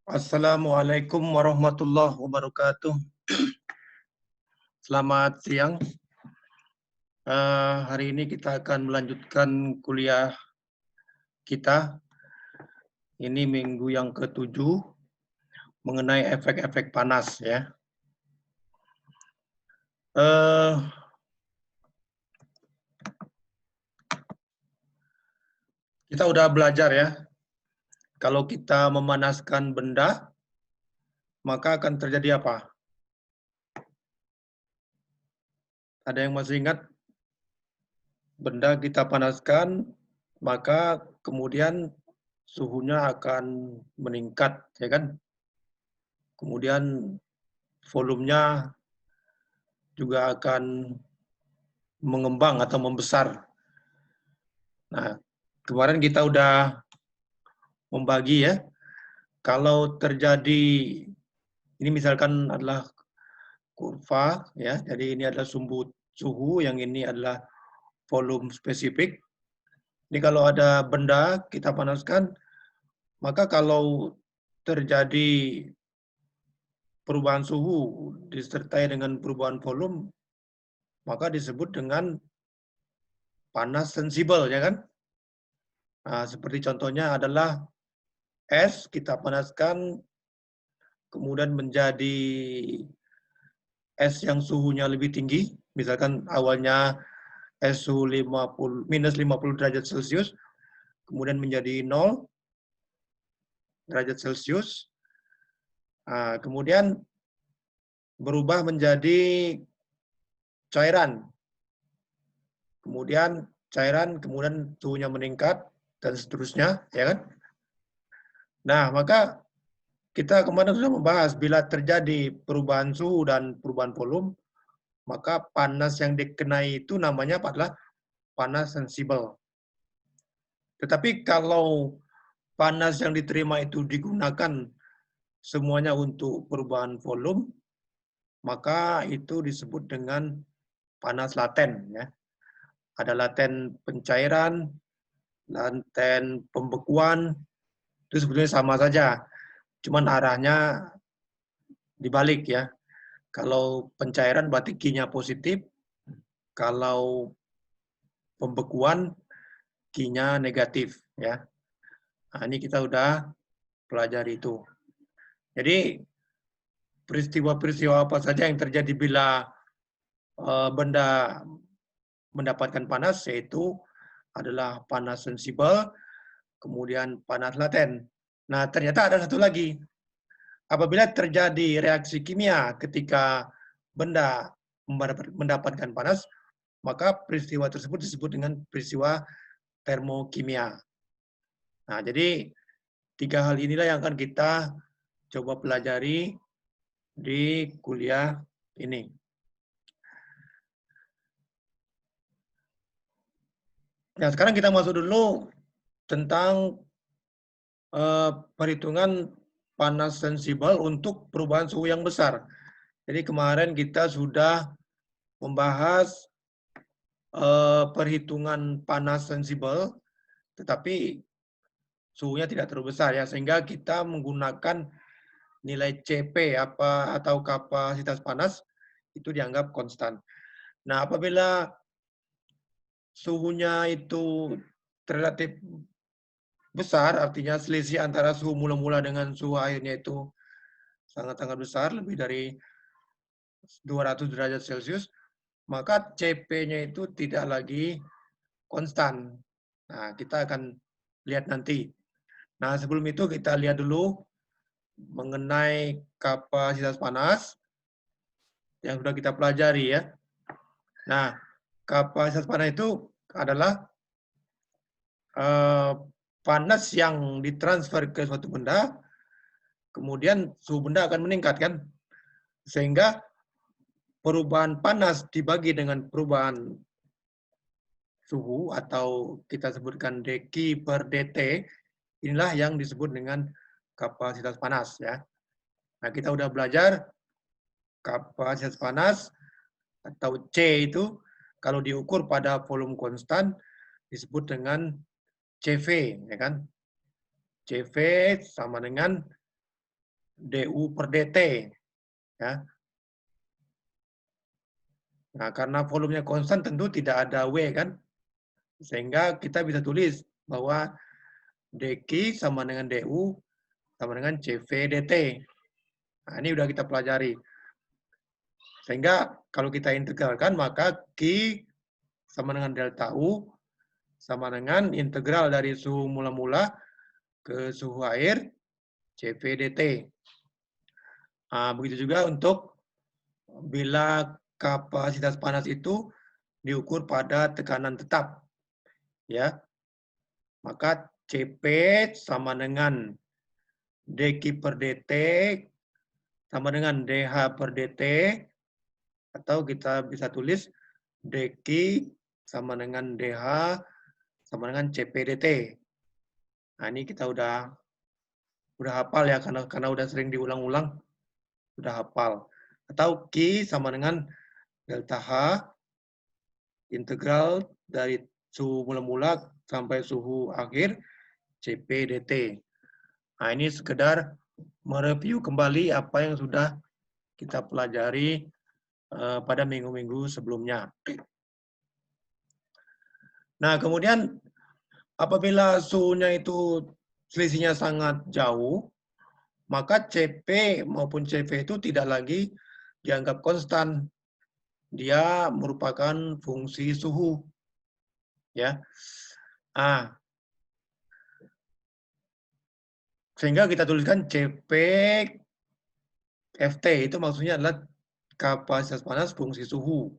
Assalamualaikum warahmatullahi wabarakatuh. Selamat siang. Hari ini kita akan melanjutkan kuliah kita. Ini minggu yang ke-7 mengenai efek-efek panas ya. Kita udah belajar ya. Kalau kita memanaskan benda, maka akan terjadi apa? Ada yang masih ingat? Benda kita panaskan, maka kemudian suhunya akan meningkat, ya kan? Kemudian volumenya juga akan mengembang atau membesar. Nah, kemarin kita udah membagi ya, kalau terjadi, ini misalkan adalah kurva ya, jadi ini adalah sumbu suhu, yang ini adalah volume spesifik. Ini kalau ada benda kita panaskan, maka kalau terjadi perubahan suhu disertai dengan perubahan volume, maka disebut dengan panas sensibel, ya kan? Nah, seperti contohnya adalah es kita panaskan, kemudian menjadi es yang suhunya lebih tinggi, misalkan awalnya es suhu minus 50 derajat Celcius, kemudian menjadi 0 derajat Celcius, kemudian berubah menjadi cairan, kemudian suhunya meningkat, dan seterusnya, ya kan? Nah, maka kita kemarin sudah membahas, bila terjadi perubahan suhu dan perubahan volume, maka panas yang dikenai itu namanya adalah panas sensibel. Tetapi kalau panas yang diterima itu digunakan semuanya untuk perubahan volume, maka itu disebut dengan panas laten. Ya. Ada laten pencairan, laten pembekuan, itu sebetulnya sama saja, cuman arahnya dibalik ya. Kalau pencairan berarti Q-nya positif, kalau pembekuan Q-nya negatif ya. Nah, ini kita udah pelajari itu. Jadi peristiwa-peristiwa apa saja yang terjadi bila benda mendapatkan panas, yaitu adalah panas sensibel, kemudian panas laten. Nah, ternyata ada satu lagi. Apabila terjadi reaksi kimia ketika benda mendapatkan panas, maka peristiwa tersebut disebut dengan peristiwa termokimia. Nah, jadi 3 hal inilah yang akan kita coba pelajari di kuliah ini. Nah, sekarang kita masuk dulu tentang perhitungan panas sensibel untuk perubahan suhu yang besar. Jadi kemarin kita sudah membahas perhitungan panas sensibel, tetapi suhunya tidak terlalu besar ya, sehingga kita menggunakan nilai CP atau kapasitas panas itu dianggap konstan. Nah, apabila suhunya itu relatif besar, artinya selisih antara suhu mula-mula dengan suhu akhirnya itu sangat-sangat besar, lebih dari 200 derajat Celcius, maka CP-nya itu tidak lagi konstan. Nah, kita akan lihat nanti. Nah, sebelum itu kita lihat dulu mengenai kapasitas panas yang sudah kita pelajari ya. Nah, kapasitas panas itu adalah panas yang ditransfer ke suatu benda, kemudian suhu benda akan meningkat kan, sehingga perubahan panas dibagi dengan perubahan suhu atau kita sebutkan dq per dt, inilah yang disebut dengan kapasitas panas ya. Nah, kita udah belajar kapasitas panas atau C itu kalau diukur pada volume konstan disebut dengan CV, ya kan? CV sama dengan DU per DT. Ya. Nah, karena volumenya konstan tentu tidak ada W kan, sehingga kita bisa tulis bahwa dq sama dengan DU sama dengan CV DT. Nah, ini udah kita pelajari. Sehingga kalau kita integralkan, maka Q sama dengan delta U sama dengan integral dari suhu mula-mula ke suhu air CV DT. Nah, begitu juga untuk bila kapasitas panas itu diukur pada tekanan tetap. Ya, maka CP sama dengan dq per dt sama dengan dh per dt, atau kita bisa tulis dq sama dengan dh sama dengan cp dt. Nah, ini kita udah hafal ya, karena udah sering diulang-ulang, udah hafal. Atau Q sama dengan delta H integral dari suhu mula-mula sampai suhu akhir CP dt. Nah, ini sekedar mereview kembali apa yang sudah kita pelajari pada minggu-minggu sebelumnya. Nah, kemudian apabila suhunya itu selisihnya sangat jauh, maka CP maupun CV itu tidak lagi dianggap konstan. Dia merupakan fungsi suhu. Ya. Ah, sehingga kita tuliskan CP FT, itu maksudnya adalah kapasitas panas fungsi suhu.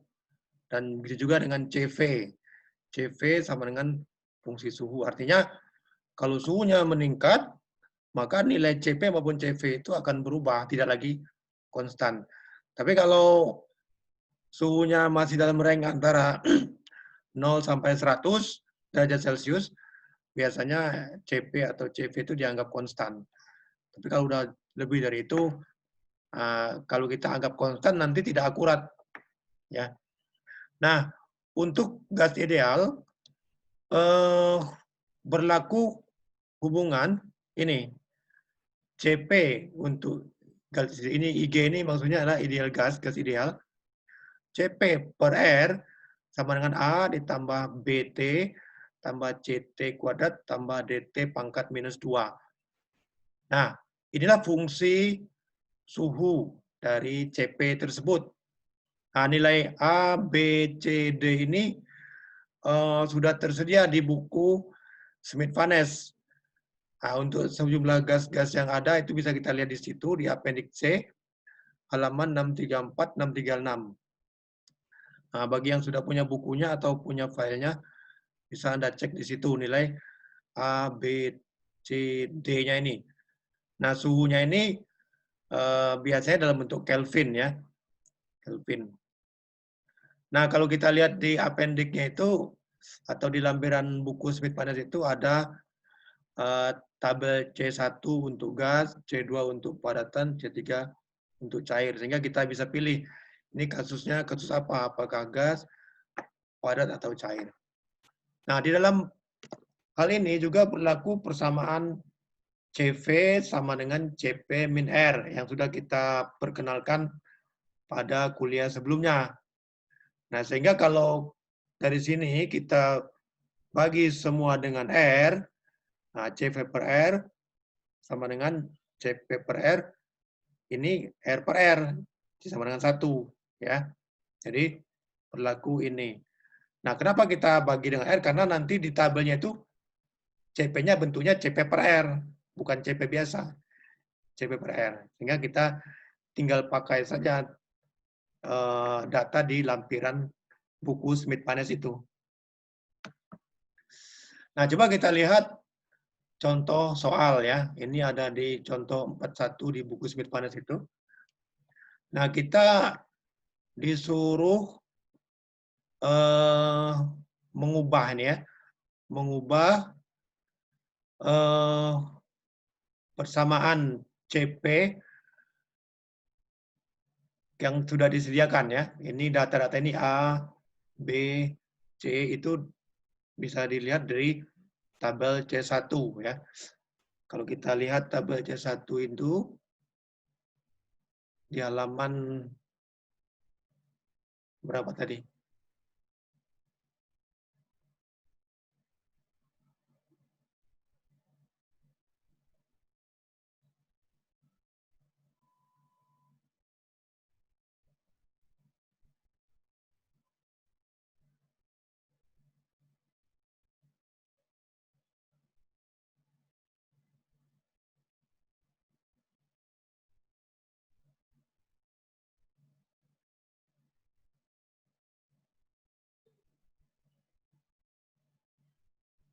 Dan begitu juga dengan CV. CV sama dengan fungsi suhu. Artinya kalau suhunya meningkat, maka nilai CP maupun CV itu akan berubah, tidak lagi konstan. Tapi kalau suhunya masih dalam range antara 0 sampai 100 derajat Celcius, biasanya CP atau CV itu dianggap konstan. Tapi kalau udah lebih dari itu, kalau kita anggap konstan nanti tidak akurat. Ya. Nah, untuk gas ideal berlaku hubungan ini CP untuk gas ini, IG ini maksudnya adalah ideal gas ideal. CP per R sama dengan A ditambah BT tambah CT kuadrat tambah DT pangkat minus 2. Nah, inilah fungsi suhu dari CP tersebut. Nah, nilai A, B, C, D ini sudah tersedia di buku Smith-Vaness. Nah, untuk sejumlah gas-gas yang ada itu bisa kita lihat di situ di appendix C, halaman 634, 636. Nah, bagi yang sudah punya bukunya atau punya filenya, bisa Anda cek di situ nilai A, B, C, D-nya ini. Nah, suhunya ini biasanya dalam bentuk Kelvin ya. Kelvin. Nah, kalau kita lihat di appendix-nya itu, atau di lampiran buku Smith-Vaness itu ada tabel C1 untuk gas, C2 untuk padatan, C3 untuk cair. Sehingga kita bisa pilih, ini kasusnya kasus apa? Apakah gas, padat, atau cair. Nah, di dalam hal ini juga berlaku persamaan CV sama dengan CP min R yang sudah kita perkenalkan pada kuliah sebelumnya. Nah, sehingga kalau dari sini kita bagi semua dengan R, nah CV per R sama dengan CP per R, ini R per R, sama dengan 1. Ya. Jadi berlaku ini. Nah, kenapa kita bagi dengan R? Karena nanti di tabelnya itu CP-nya bentuknya CP per R, bukan CP biasa. CP per R. Sehingga kita tinggal pakai saja data di lampiran buku Smith-Vaness itu. Nah, coba kita lihat contoh soal ya. Ini ada di contoh 41 di buku Smith-Vaness itu. Nah, kita disuruh mengubah ini ya. Mengubah persamaan CP yang sudah disediakan ya. Ini data-data ini A, B, C itu bisa dilihat dari tabel C1 ya. Kalau kita lihat tabel C1 itu di halaman berapa tadi?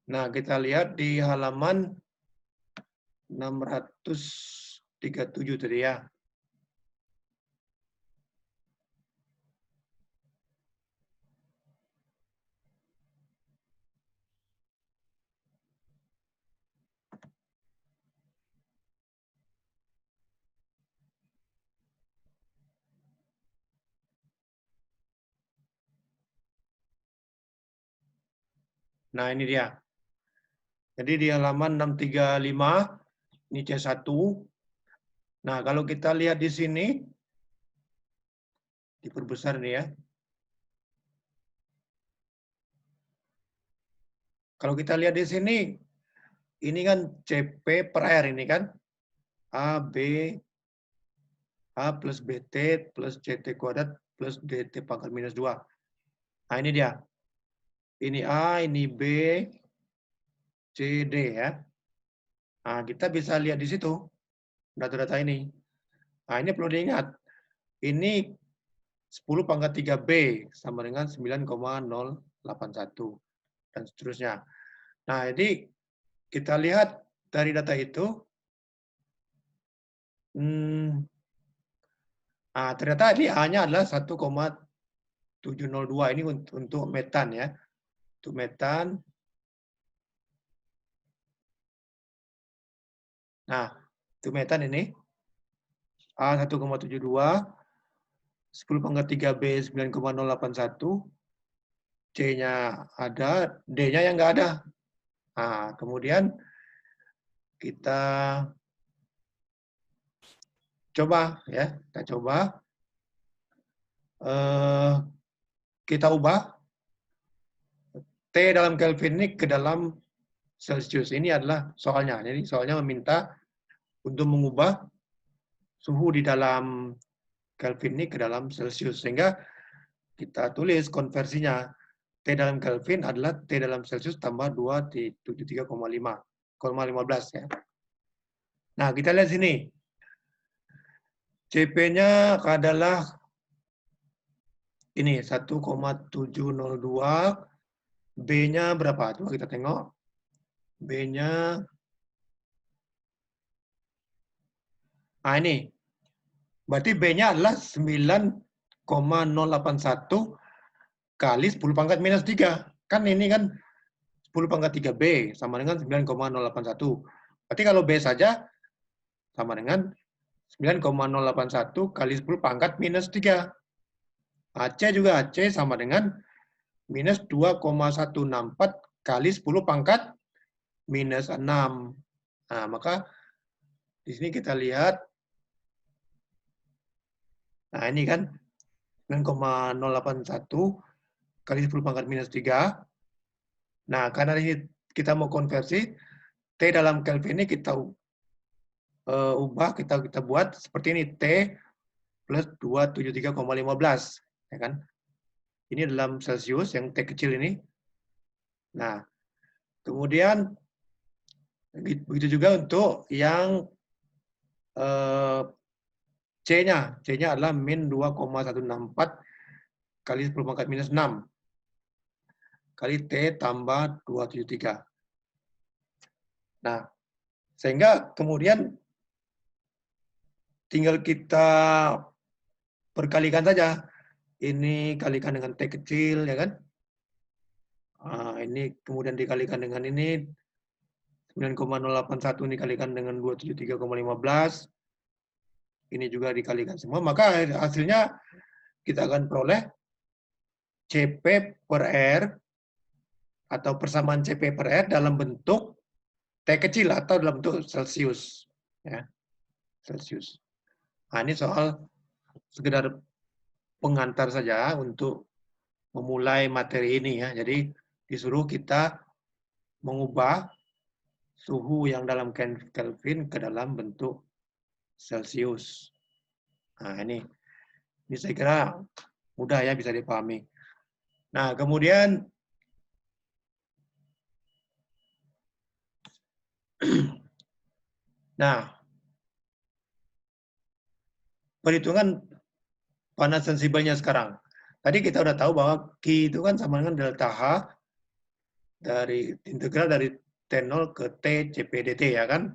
Nah, kita lihat di halaman 637 tadi ya. Nah, ini dia. Jadi di halaman 635, ini C1. Nah, kalau kita lihat di sini, diperbesar nih ya. Kalau kita lihat di sini, ini kan CP per R ini kan. A, B, A plus BT plus CT kuadrat plus DT pangkat minus 2. Nah, ini dia. Ini A, ini B, C, D ya. Nah, kita bisa lihat di situ data-data ini. Nah, ini perlu diingat. Ini 10 pangkat 3B sama dengan 9,081 dan seterusnya. Nah, jadi kita lihat dari data itu, ternyata ini A-nya adalah 1,702. Ini untuk metan ya. Untuk metan. Nah, untuk metan ini A 1,72, 10 pangkat 3B 9,081, C-nya ada, D-nya yang nggak ada. Nah, kemudian kita coba ya, kita ubah T dalam Kelvin ini ke dalam Celsius. Ini adalah soalnya. Jadi soalnya meminta untuk mengubah suhu di dalam Kelvin ini ke dalam Celsius. Sehingga kita tulis konversinya. T dalam Kelvin adalah T dalam Celsius tambah 273,15 ya. Nah, kita lihat sini. CP-nya adalah ini 1,702. B-nya berapa? Coba kita tengok. B-nya, ini. Berarti B-nya adalah 9,081 kali 10 pangkat minus 3. Kan ini kan 10 pangkat 3B sama dengan 9,081. Berarti kalau B saja sama dengan 9,081 kali 10 pangkat minus 3. AC juga AC sama dengan minus 2,164 kali 10 pangkat minus 6. Nah, maka di sini kita lihat, nah ini kan 9,081 kali 10 pangkat minus 3. Nah, karena ini kita mau konversi, T dalam Kelvin ini kita ubah, kita buat seperti ini, T plus 273,15. Ya kan? Ini dalam Celsius, yang T kecil ini. Nah, kemudian begitu juga untuk yang C-nya. C-nya adalah min 2,164 kali 10 pangkat minus 6 kali T tambah 273. Nah, sehingga kemudian tinggal kita perkalikan saja. Ini kalikan dengan T kecil, ya kan? Ini kemudian dikalikan dengan ini. 9,081 dikalikan dengan 273,15. Ini juga dikalikan semua. Maka hasilnya kita akan peroleh CP per R atau persamaan CP per R dalam bentuk T kecil atau dalam bentuk Celsius. Ya. Celsius. Nah, ini soal sekedar pengantar saja untuk memulai materi ini ya. Jadi disuruh kita mengubah suhu yang dalam Kelvin ke dalam bentuk Celsius. Nah, ini saya kira mudah ya, bisa dipahami. Nah, kemudian perhitungan panas sensibelnya sekarang. Tadi kita udah tahu bahwa Q itu kan sama dengan delta H dari integral dari T0 ke T Cp dt ya kan?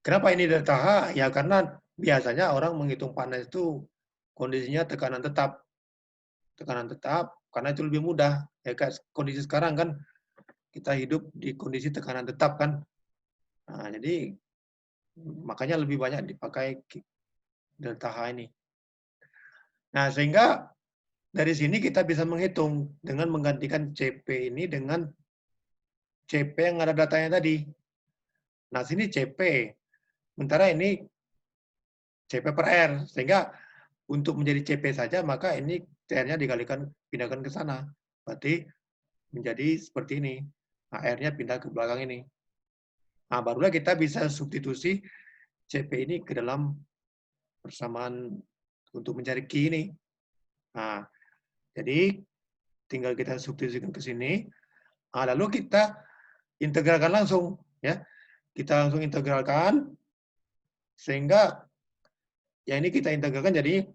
Kenapa ini delta H? Ya karena biasanya orang menghitung panas itu kondisinya tekanan tetap. Tekanan tetap karena itu lebih mudah. Ya kayak kondisi sekarang kan kita hidup di kondisi tekanan tetap kan. Nah, jadi makanya lebih banyak dipakai delta H ini. Nah, sehingga dari sini kita bisa menghitung dengan menggantikan CP ini dengan CP yang ada datanya tadi. Nah, sini CP. Sementara ini CP per R. Sehingga untuk menjadi CP saja, maka ini R-nya dikalikan, pindahkan ke sana. Berarti menjadi seperti ini. Nah, R-nya pindah ke belakang ini. Nah, barulah kita bisa substitusi CP ini ke dalam persamaan untuk mencari Q ini. Nah, jadi tinggal kita substitusikan ke sini. Nah, lalu kita integralkan langsung. Ya, kita langsung integralkan sehingga ya ini kita integralkan jadi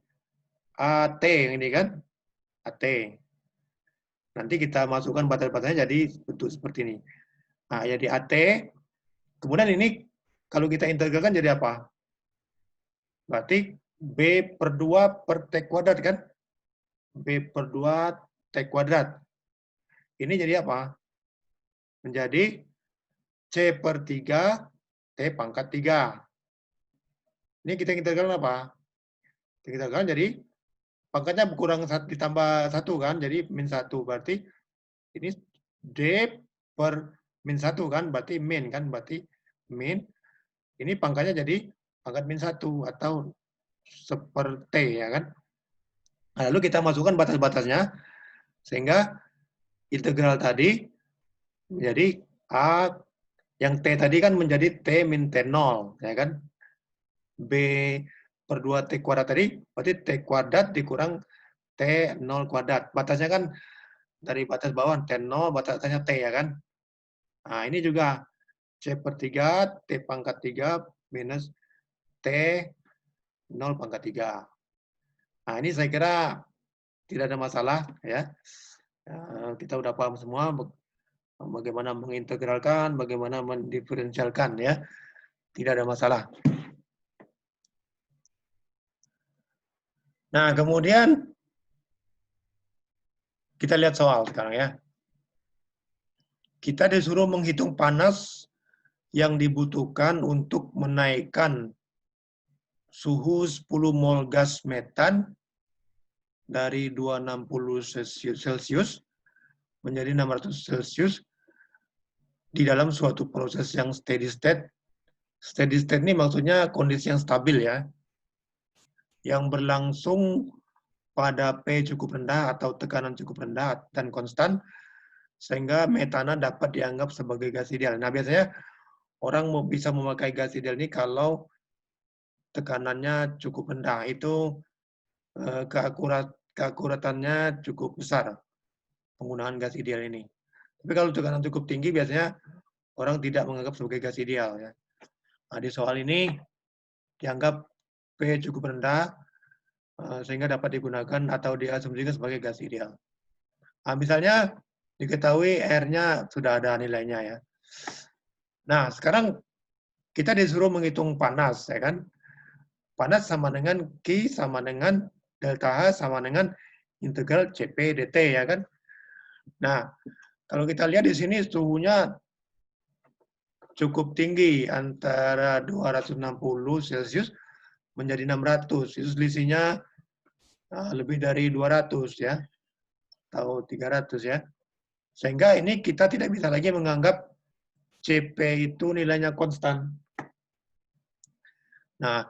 AT ini kan, AT. Nanti kita masukkan batas-batasnya jadi bentuk seperti ini. Nah, jadi AT. Kemudian ini kalau kita integralkan jadi apa? Berarti B per 2 per T kuadrat kan? B per 2 T kuadrat. Ini jadi apa? Menjadi C per 3 T pangkat 3. Ini kita integralkan apa? Kita integralkan jadi pangkatnya kurang ditambah 1 kan? Jadi min 1. Berarti ini D per min 1 kan? Berarti min kan? Berarti min. Ini pangkatnya jadi pangkat min 1 atau seperti ya kan? Nah, lalu kita masukkan batas-batasnya sehingga integral tadi menjadi A yang T tadi kan menjadi T min T0 ya kan? B per 2 T kuadrat tadi berarti T kuadrat dikurang T0 kuadrat. Batasnya kan dari batas bawah T0 batasnya T ya kan? Nah, ini juga C per 3 T pangkat 3 minus T0 pangkat 3. Nah, ini saya kira tidak ada masalah ya. Kita udah paham semua bagaimana mengintegralkan, bagaimana mendiferensialkan ya. Tidak ada masalah. Nah, kemudian kita lihat soal sekarang ya. Kita disuruh menghitung panas yang dibutuhkan untuk menaikkan suhu 10 mol gas metan dari 260 Celcius menjadi 600 Celcius di dalam suatu proses yang steady state. Steady state ini maksudnya kondisi yang stabil ya, yang berlangsung pada P cukup rendah atau tekanan cukup rendah dan konstan, sehingga metana dapat dianggap sebagai gas ideal. Nah, biasanya orang bisa memakai gas ideal ini kalau tekanannya cukup rendah. Itu keakuratannya cukup besar penggunaan gas ideal ini. Tapi kalau tekanan cukup tinggi, biasanya orang tidak menganggap sebagai gas ideal. Ya. Nah, di soal ini dianggap P cukup rendah, sehingga dapat digunakan atau diasumsikan sebagai gas ideal. Nah, misalnya diketahui R-nya sudah ada nilainya ya. Nah, sekarang kita disuruh menghitung panas, ya kan? Panas sama dengan Q sama dengan delta H sama dengan integral Cp dt ya kan? Nah, kalau kita lihat di sini suhunya cukup tinggi antara 260 Celcius menjadi 600. Itu selisihnya lebih dari 200 ya. Atau 300 ya. Sehingga ini kita tidak bisa lagi menganggap Cp itu nilainya konstan. Nah,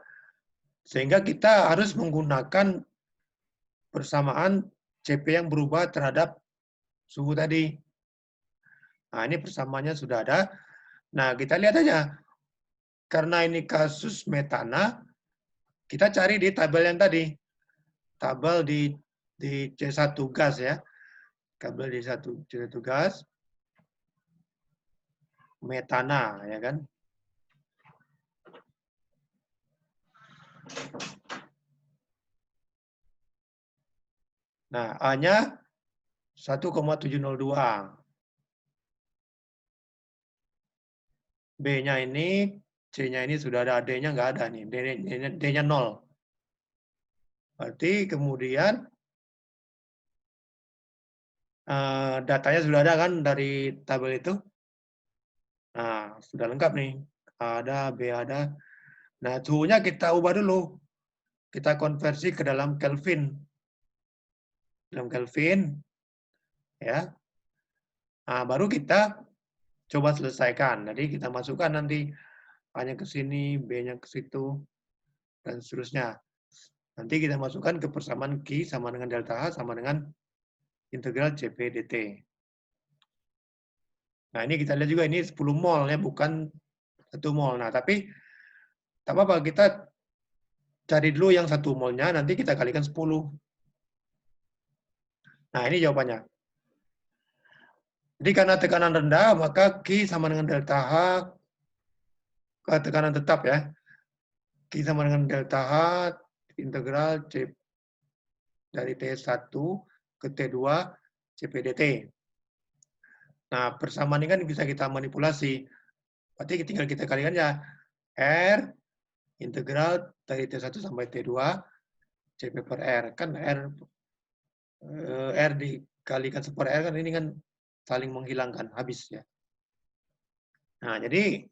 Sehingga kita harus menggunakan persamaan CP yang berubah terhadap suhu tadi. Nah, ini persamaannya sudah ada. Nah, kita lihat aja. Karena ini kasus metana, kita cari di tabel yang tadi. Tabel di C1 gas ya. Tabel di C1 gas. Metana, ya kan? Nah, A-nya 1,702. B-nya ini, C-nya ini sudah ada, D-nya nggak ada nih. D-nya 0. Berarti kemudian datanya sudah ada kan dari tabel itu. Nah, sudah lengkap nih. A ada, B ada. Nah, suhunya kita ubah dulu. Kita konversi ke dalam Kelvin. Dalam Kelvin, ya. Nah, baru kita coba selesaikan. Jadi kita masukkan nanti A-nya ke sini, B-nya ke situ, dan seterusnya. Nanti kita masukkan ke persamaan Q sama dengan delta H sama dengan integral CP dt. Nah, ini kita lihat juga ini 10 mol ya, bukan 1 mol. Nah, tapi tak apa-apa, kita cari dulu yang 1 molnya, nanti kita kalikan 10. Nah, ini jawabannya. Jadi karena tekanan rendah, maka Q sama dengan delta H, tekanan tetap ya. Q sama dengan delta H, integral C dari T1 ke T2 CP dt. Nah, persamaan ini kan bisa kita manipulasi. Berarti tinggal kita kalikan ya R integral dari T1 sampai T2 CP per R. Kan R dikalikan per R kan ini kan saling menghilangkan, habis ya. Nah, jadi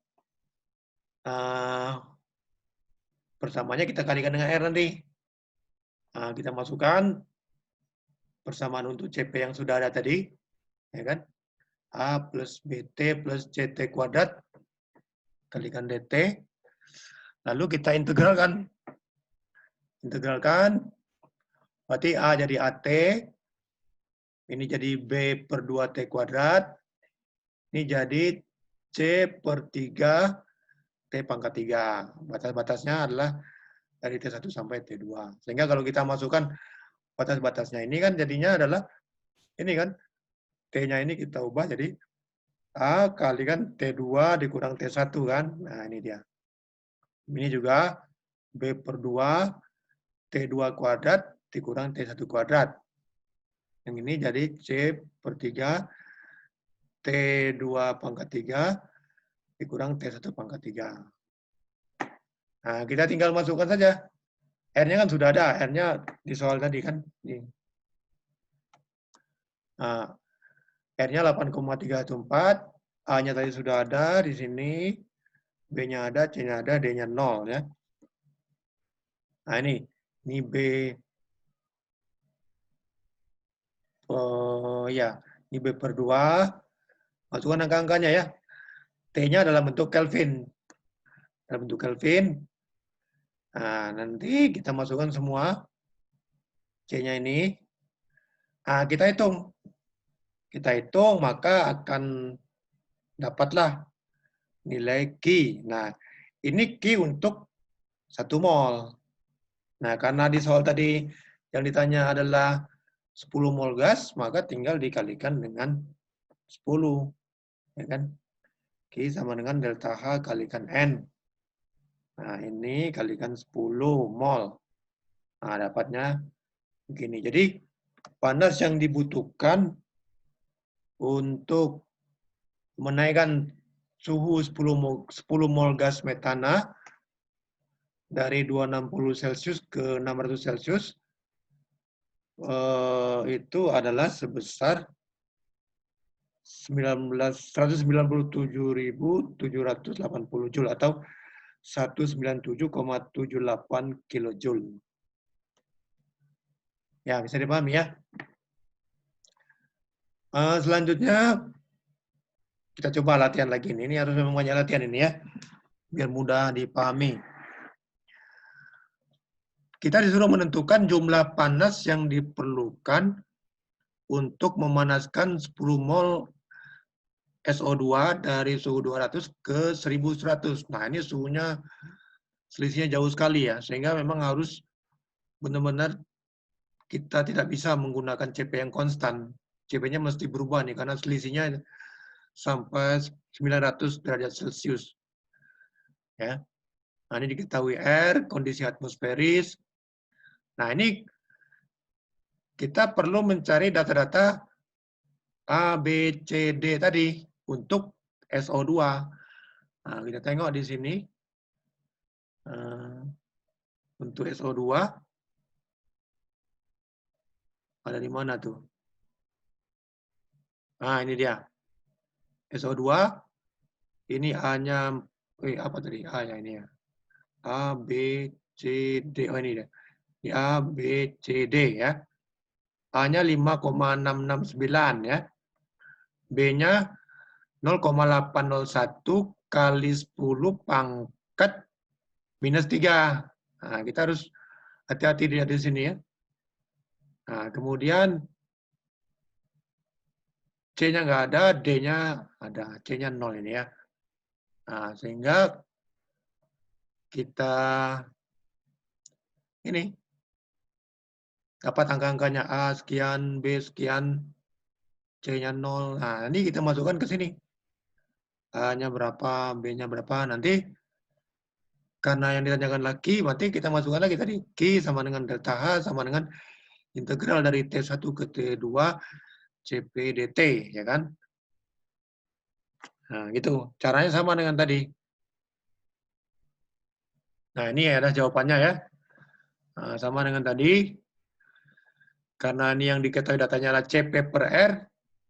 persamaannya kita kalikan dengan R nanti. Nah, kita masukkan persamaan untuk CP yang sudah ada tadi, ya kan? A plus BT plus CT kuadrat kalikan DT. Lalu kita integralkan. Integralkan, berarti A jadi AT, ini jadi B per 2T kuadrat, ini jadi C per 3 T pangkat 3. Batas-batasnya adalah dari T1 sampai T2. Sehingga kalau kita masukkan batas-batasnya ini kan jadinya adalah, ini kan, T-nya ini kita ubah jadi A kalikan T2 dikurang T1 kan. Nah ini dia. Ini juga B per 2 T2 kuadrat dikurang T1 kuadrat. Yang ini jadi C per 3 T2 pangkat 3 dikurang T1 pangkat 3. Nah, kita tinggal masukkan saja. R-nya kan sudah ada, R-nya di soal tadi kan. Nah, R-nya 8,314, A-nya tadi sudah ada di sini, B-nya ada, C-nya ada, D-nya 0 ya. Nah, ini B ya, ini B per 2. Masukkan angka-angkanya ya. T-nya dalam bentuk Kelvin. Dalam bentuk Kelvin. Nah, nanti kita masukkan semua C-nya ini. Nah, kita hitung. Kita hitung, maka akan dapatlah nilai Q. Nah, ini Q untuk 1 mol. Nah, karena di soal tadi yang ditanya adalah 10 mol gas, maka tinggal dikalikan dengan 10. Ya kan? Q sama dengan delta H kalikan N. Nah, ini kalikan 10 mol. Nah, dapatnya begini. Jadi, panas yang dibutuhkan untuk menaikkan suhu 10 mol gas metana dari 260 Celcius ke 600 Celcius itu adalah sebesar 197.780 Joule atau 197,78 kilojoule. Ya, bisa dipahami ya. Selanjutnya kita coba latihan lagi ini. Ini harus memang banyak latihan ini ya, biar mudah dipahami. kita disuruh menentukan jumlah panas yang diperlukan untuk memanaskan 10 mol SO2 dari suhu 200 ke 1100. Nah, ini suhunya selisihnya jauh sekali ya, sehingga memang harus benar-benar kita tidak bisa menggunakan CP yang konstan. CP-nya mesti berubah nih, karena selisihnya sampai 900 derajat Celcius. Ya. Nah, ini diketahui R, kondisi atmosferis. Nah, ini kita perlu mencari data-data A, B, C, D tadi untuk SO2. Nah, kita tengok di sini. Untuk SO2, ada di mana tuh? Nah, ini dia. SO2, ini A-nya, apa tadi? A ya ini ya. A, B, C, D. Oh, ini dia. Ini A, B, C, D ya. A-nya 5,669 ya. B-nya 0,801 kali 10 pangkat minus 3. Nah, kita harus hati-hati di sini ya. Nah, kemudian C-nya nggak ada, D-nya ada. C-nya 0 ini ya. Nah, sehingga kita ini dapat angka-angkanya A sekian, B sekian, C-nya 0. Nah, ini kita masukkan ke sini. A-nya berapa, B-nya berapa. Nanti karena yang ditanyakan lagi, nanti kita masukkan lagi tadi. Q sama dengan delta H sama dengan integral dari T1 ke T2 CP dt, ya kan? Nah, gitu. Caranya sama dengan tadi. Nah, ini ada jawabannya ya. Nah, sama dengan tadi. Karena ini yang diketahui datanya adalah CP per R,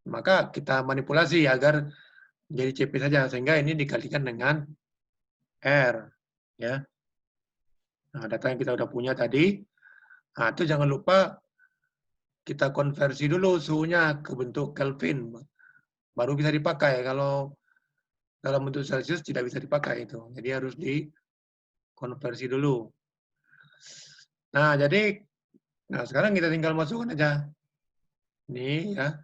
maka kita manipulasi agar jadi CP saja, sehingga ini dikalikan dengan R. Ya. Nah, data yang kita udah punya tadi, nah, itu jangan lupa kita konversi dulu suhunya ke bentuk Kelvin. Baru bisa dipakai. Kalau dalam bentuk Celsius tidak bisa dipakai itu. Jadi harus dikonversi dulu. Nah, jadi sekarang kita tinggal masukkan aja. Ini ya.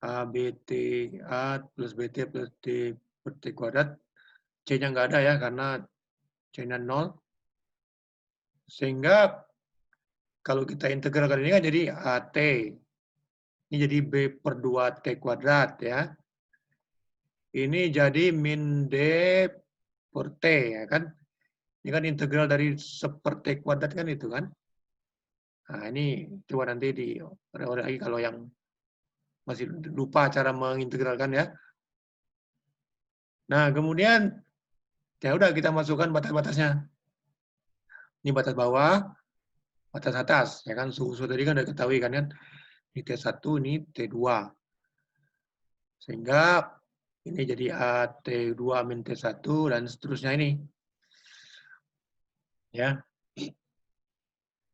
A, BT, A plus BT plus D per T kuadrat. C-nya nggak ada ya, karena C-nya 0. Sehingga kalau kita integralkan ini kan jadi AT. Ini jadi B per 2T kuadrat ya. Ini jadi min D per T ya kan. Ini kan integral dari 1/T kuadrat kan itu kan. Nah ini coba nanti diorek lagi kalau yang masih lupa cara mengintegralkan ya. Nah kemudian ya udah kita masukkan batas-batasnya. Ini batas bawah, batas atas ya kan. Suhu tadi kan udah ketahui kan. Ini T1, ini T2. Sehingga ini jadi AT2 min T1 dan seterusnya ini. Ya.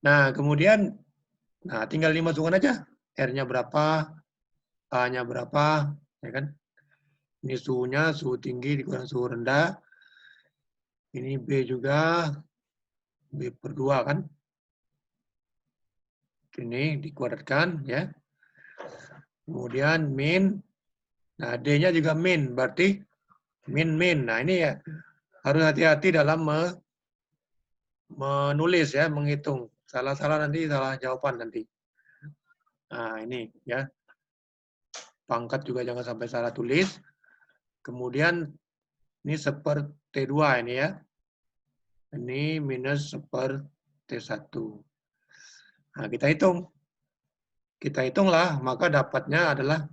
Nah, kemudian tinggal dimasukkan aja. R-nya berapa, A-nya berapa, ya kan? Ini suhunya, suhu tinggi dikurang suhu rendah. Ini B juga, B per 2 kan? Ini dikuadratkan ya. Kemudian min, nah D-nya juga min, berarti min. Nah ini ya harus hati-hati dalam menulis ya, menghitung. Salah-salah nanti salah jawaban nanti. Nah ini ya. Pangkat juga jangan sampai salah tulis. Kemudian ini 1/T2 ini ya. Ini minus 1/T1. Nah kita hitung. Kita hitunglah, maka dapatnya adalah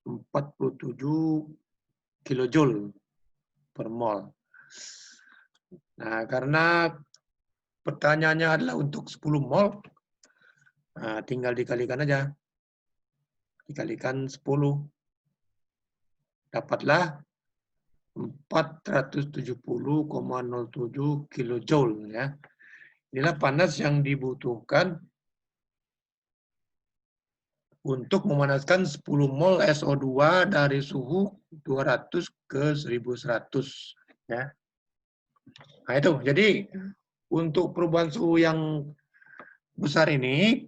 47 kilojoule per mol. Nah, karena pertanyaannya adalah untuk 10 mol, nah, tinggal dikalikan aja. Dikalikan 10. Dapatlah 470,07 kilojoule. Ya. Inilah panas yang dibutuhkan untuk memanaskan 10 mol SO2 dari suhu 200 ke 1100. Ya. Nah itu, jadi untuk perubahan suhu yang besar ini,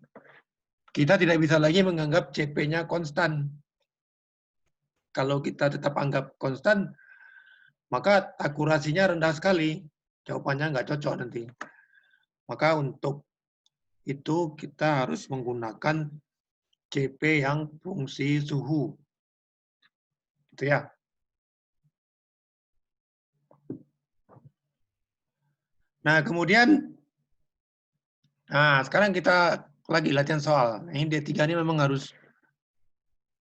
kita tidak bisa lagi menganggap CP-nya konstan. Kalau kita tetap anggap konstan, maka akurasinya rendah sekali. Jawabannya nggak cocok nanti. Maka untuk itu kita harus menggunakan CP yang fungsi suhu. Itu ya. Nah, kemudian, sekarang kita lagi latihan soal. Ini D3 ini memang harus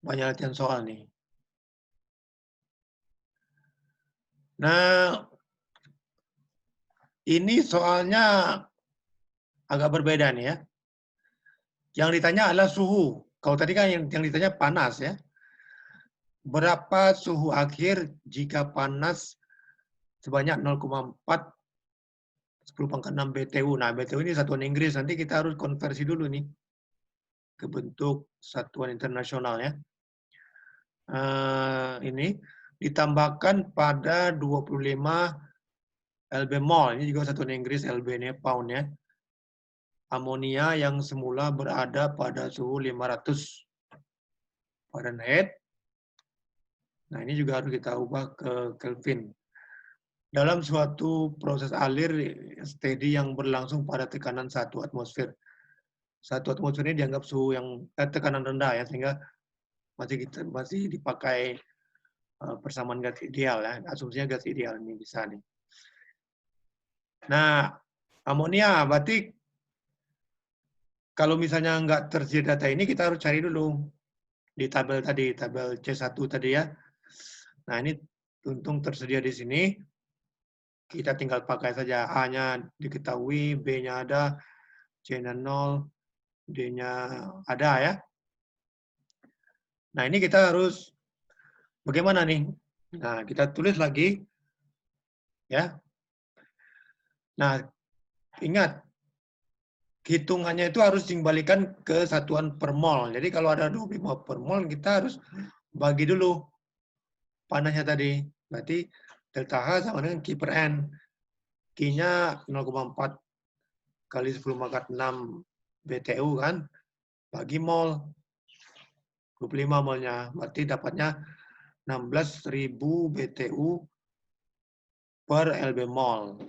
banyak latihan soal nih. Nah, ini soalnya agak berbeda nih ya. Yang ditanya adalah suhu. Kalau tadi kan yang ditanya panas ya. Berapa suhu akhir jika panas sebanyak 0,4 10 pangkat 6 BTU. Nah, BTU ini satuan Inggris. Nanti kita harus konversi dulu nih ke bentuk satuan internasional ya. Ini ditambahkan pada 25 lb mol. Ini juga satuan Inggris, lb ini pound ya. Amonia yang semula berada pada suhu 500 Fahrenheit. Nah, ini juga harus kita ubah ke Kelvin. Dalam suatu proses alir steady yang berlangsung pada tekanan 1 atmosfer. 1 atmosfer ini dianggap suhu yang tekanan rendah ya, sehingga masih dipakai persamaan gas ideal ya. Asumsinya gas ideal ini bisa nih. Nah, amonia berarti kalau misalnya nggak tersedia data ini, kita harus cari dulu di tabel tadi, tabel C1 tadi ya. Nah, ini untung tersedia di sini. Kita tinggal pakai saja. A-nya diketahui, B-nya ada, C-nya 0, D-nya ada ya. Nah, ini kita harus bagaimana nih? Nah, kita tulis lagi. Ya. Nah, ingat, hitungannya itu harus dikembalikan ke satuan per mol. Jadi kalau ada 25 per mol, kita harus bagi dulu panasnya tadi. Berarti delta H sama dengan Q per N. Q-nya 0,4 kali 10 pangkat 6 BTU kan, bagi mol. 25 molnya. Berarti dapatnya 16.000 BTU per LB mol.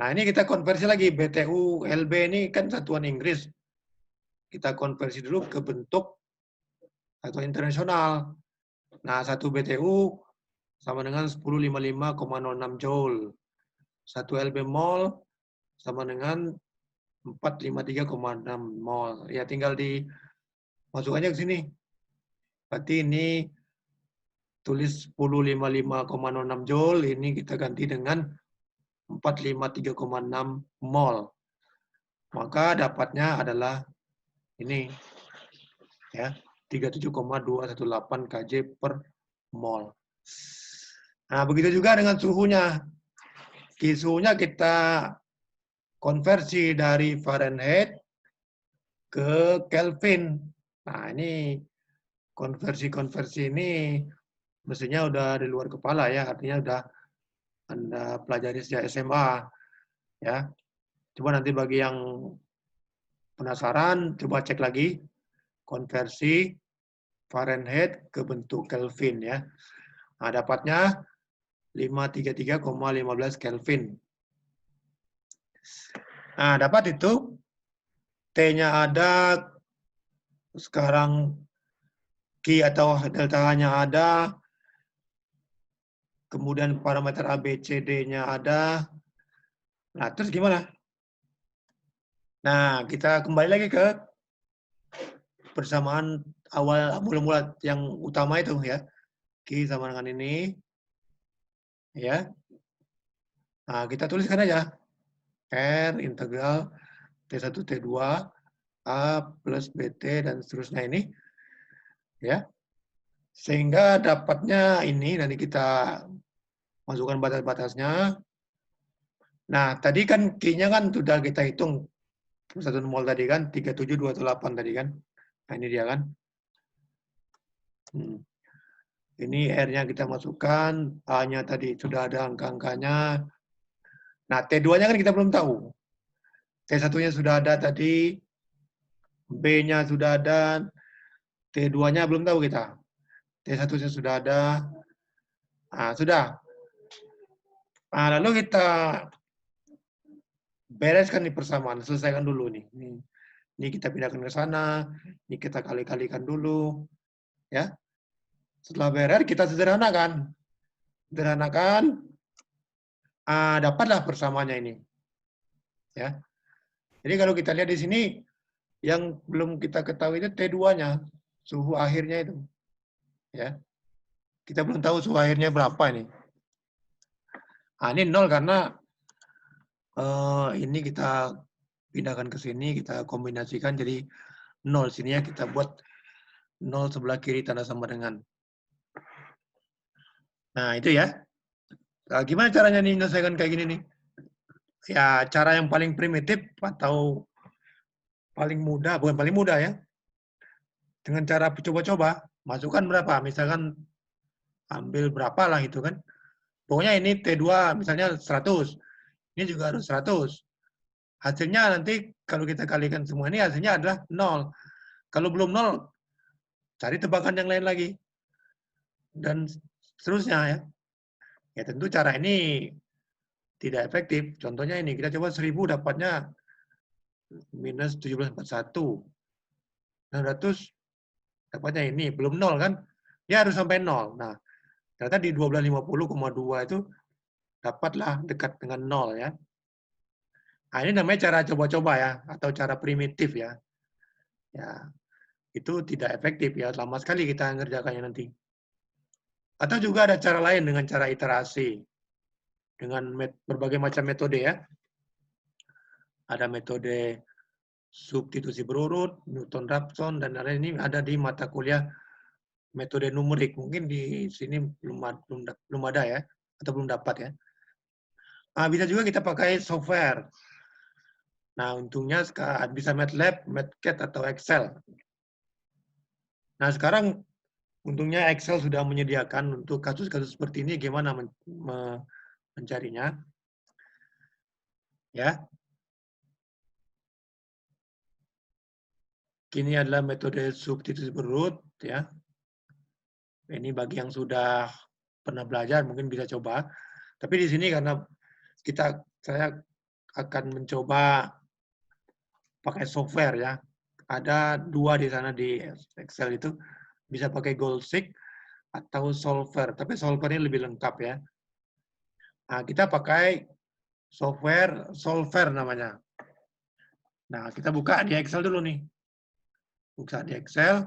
Nah, ini kita konversi lagi. BTU LB ini kan satuan Inggris. Kita konversi dulu ke bentuk satuan internasional. Nah, 1 BTU sama dengan 1055,06 Joule. 1 LB mol sama dengan 453,6 mol. Ya, tinggal dimasukkannya ke sini. Berarti ini tulis 1055,06 Joule, ini kita ganti dengan 453,6 mol. Maka dapatnya adalah ini ya, 37,218 kJ per mol. Nah, begitu juga dengan suhunya. Suhunya kita konversi dari Fahrenheit ke Kelvin. Nah, ini konversi-konversi ini mestinya udah di luar kepala ya, artinya udah Anda pelajari sejak SMA ya. Coba nanti bagi yang penasaran, coba cek lagi konversi Fahrenheit ke bentuk Kelvin ya. Nah, dapatnya 533,15 Kelvin. Nah, dapat itu. T-nya ada, sekarang Q atau delta H-nya ada, kemudian parameter ABCD-nya ada. Nah, terus gimana? Nah, kita kembali lagi ke persamaan awal mula-mula yang utama itu ya. Q sama dengan ini. Ya. Nah, kita tuliskan aja. R integral T1 T2 A plus BT dan seterusnya ini. Ya. Sehingga dapatnya ini, nanti kita masukkan batas-batasnya. Nah, tadi kan Q-nya kan sudah kita hitung. 1 mol tadi kan, 37218 tadi kan. Nah, ini dia kan. Ini R-nya kita masukkan, A-nya tadi sudah ada angka-angkanya. Nah, T2-nya kan kita belum tahu. T1-nya sudah ada tadi, B-nya sudah ada, T2-nya belum tahu kita. T1-nya sudah ada. Nah, sudah. Nah, lalu kita bereskan nih persamaan, selesaikan dulu nih. Ini kita pindahkan ke sana, ini kita kali-kalikan dulu, ya. Setelah beres kita sederhanakan. Sederhanakan, dapatlah persamaannya ini. Ya. Jadi kalau kita lihat di sini, yang belum kita ketahui itu T2-nya, suhu akhirnya itu. Ya. Kita belum tahu suhu akhirnya berapa ini. Ini 0 karena ini kita pindahkan ke sini, kita kombinasikan jadi 0. Sini ya kita buat 0 sebelah kiri tanda sama dengan. Nah, itu ya. Nah, gimana caranya nih menyelesaikan kayak gini nih? Ya, cara yang paling primitif atau paling mudah, bukan paling mudah ya. Dengan cara coba-coba, masukkan berapa? Misalkan ambil berapa lah gitu kan. Pokoknya ini T2 misalnya 100. Ini juga harus 100. Hasilnya nanti kalau kita kalikan semua ini hasilnya adalah 0. Kalau belum 0, cari tebakan yang lain lagi. Dan seterusnya ya. Ya tentu cara ini tidak efektif. Contohnya ini, kita coba 1000 dapatnya minus 1741. 600 dapatnya ini, belum 0 kan? Dia harus sampai 0. Nah, ternyata di 1250,2 itu dapatlah dekat dengan 0 ya. Nah, ini namanya cara coba-coba ya, atau cara primitif ya. Ya, itu tidak efektif ya, lama sekali kita ngerjakannya nanti. Atau juga ada cara lain dengan cara iterasi. Dengan berbagai macam metode ya. Ada metode substitusi berurut, Newton-Raphson, dan lain-lain. Ini ada di mata kuliah metode numerik. Mungkin di sini belum ada ya, atau belum dapat ya. Bisa juga kita pakai software. Nah, untungnya bisa MATLAB, MATCAD, atau Excel. Nah, sekarang untungnya Excel sudah menyediakan untuk kasus-kasus seperti ini gimana mencarinya. Ya. Ini adalah metode substitusi berurut ya. Ini bagi yang sudah pernah belajar mungkin bisa coba. Tapi di sini karena saya akan mencoba pakai software ya. Ada 2 di sana di Excel itu, bisa pakai Goldseek atau Solver. Tapi Solver ini lebih lengkap ya. Nah, kita pakai software Solver namanya. Nah, kita buka di Excel dulu nih. Buka di Excel.